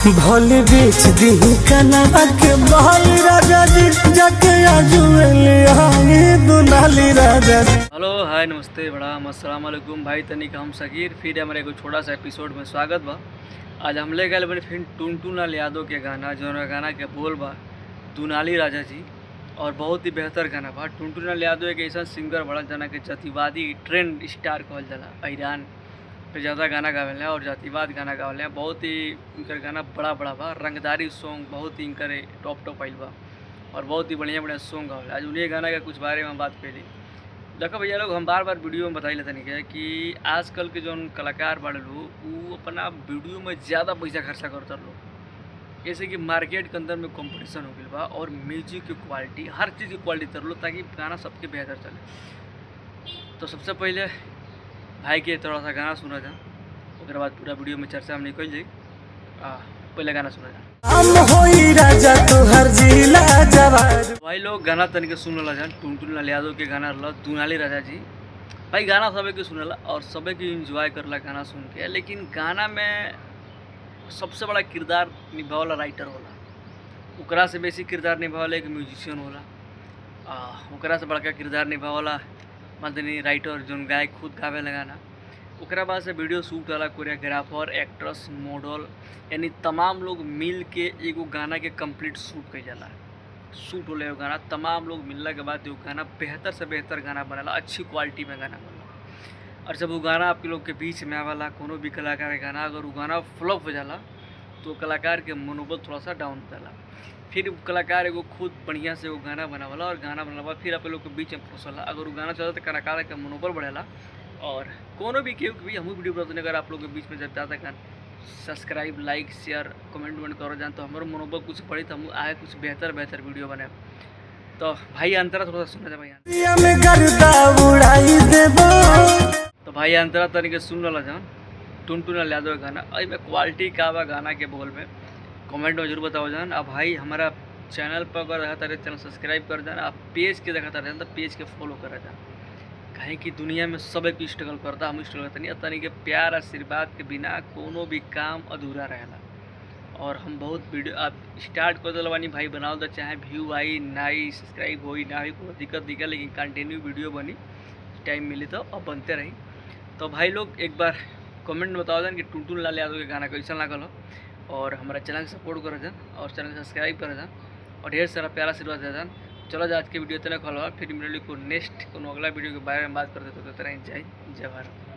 भले बेच दी कनवा के भाई राजा जी जाके दुनाली राजा जी। हेलो हाय नमस्ते बड़ा अस्सलाम वालेकुम भाई तनिक हम सकीर फिर हमारे को छोटा सा एपिसोड में स्वागत बा। आज हम ले गए बने फिर टुनटुन लाल यादव के गाना जो गाना के बोल बा दुनाली राजा जी और बहुत ही बेहतर गाना बा। टुनटुन लाल यादव एक ऐसा सिंगर बड़ा जना के जातिवादी ट्रेंड स्टार कहल जाला। ईरान पे ज़्यादा गाना गावेले और जातिवाद गाना गावेले। बहुत ही इनकर गाना बड़ा बा। रंगदारी सॉन्ग बहुत ही इनकर टॉप आइल बा और बहुत ही बढ़िया सॉन्ग गावेले। आज उन्हीं गाना के कुछ बारे में बात कैली। देखो भैया लोग हम बार वीडियो में बताई लेते नहीं कि आजकल के जो कलाकार बड़े लोग वो अपना वीडियो में ज़्यादा पैसा खर्चा करते लोग। जैसे कि मार्केट के अंदर में कंपटीशन हो गया बा और म्यूजिक की क्वालिटी हर चीज़ की क्वालिटी तर लो ताकि गाना सबके बेहतर चले। तो सबसे पहले भाई के थोड़ा सा गाना सुना जा, उसके बाद पूरा वीडियो में चर्चा हम निकल जाए। पहले गाना सुना जा भाई लोग गाना तनिक सुन ला जान। टुनटुन लाल यादव के गाना रहा दुनाली राजा जी। भाई गाना सबे के सुनेला और सबे के इंजॉय करला गाना सुन के। लेकिन गाना में सबसे बड़ा किरदार निभावला राइटर होला, उकरा से बेसी किरदार निभावला एक म्यूजिशियन होला, उकरा से बड़का किरदार निभावला मदनी राइटर जो गायक खुद गावे लगाना। उकरा बाद से वीडियो शूट वाला कोरियोग्राफर एक्ट्रेस मॉडल यानी तमाम लोग मिल के एगो गाना के कंप्लीट शूट कई जाला। शूट हो ले गाना तमाम लोग मिलने के बाद गाना बेहतर से बेहतर गाना बनेला, अच्छी क्वालिटी में गाना बनेला। और जब वो गाना आप लोग के बीच में आवाला कोनो भी कलाकार के गाना अगर वो गाना फ्लॉप हो जाला तो कलाकार के मनोबल थोड़ा सा डाउन हो जाला। फिर कलाकार एगो खुद बढ़िया से वो गाना बनावला और गाना बनावा फिर आप लोग के बीच में परोसला। अगर वो गाना चलता तो कलाकार के मनोबल बढ़ेला। और कोनो भी केहू भी हमू वीडियो बनाते अगर आप लोग के बीच में जब ज़्यादा गाना सब्सक्राइब लाइक शेयर कमेंट करो जान तो हमारे मनोबल कुछ बढ़ी तो हम आए कुछ बेहतर वीडियो बने। तो भाई अंतरा थोड़ा सा सुना भाई तो भाई अंतरा तरीके सुन ला जान टुनटुन लाल यादव गाना में क्वालिटी का बा गाना के बोल में कमेंट में जरूर बताओ जान। अब भाई हमारा चैनल पर अगर रहता रहे चैनल सब्सक्राइब कर जाना, आप पेज के देखता रहे तो पेज के फॉलो कर जाना। कहीं कि दुनिया में सब एक स्ट्रगल करता, हम स्ट्रगल करते नहीं तनी के प्यार आशीर्वाद के बिना कोनो भी काम अधूरा रहेला। और हम बहुत वीडियो आप स्टार्ट कर दिलवानी भाई बनाओ तो चाहे व्यू आई ना आई सब्सक्राइब हो ना हो कोई दिक्कत दिखा, लेकिन कंटिन्यू वीडियो बनी टाइम मिली तो अब बनते रही। तो भाई लोग एक बार कमेंट में बताओ जान कि टुनटुन लाल यादव के गाना कैसा लागल हो और हमारा चैनल के सपोर्ट कर जान और चैनल सब्सक्राइब कर जान और ढेर सारा प्यारा आशीर्वाद दे जान। चलो आज के वीडियो इतना खोलो फिर मेरे को नेक्स्ट को अगला वीडियो के बारे में बात करते तो तरह जय भारत।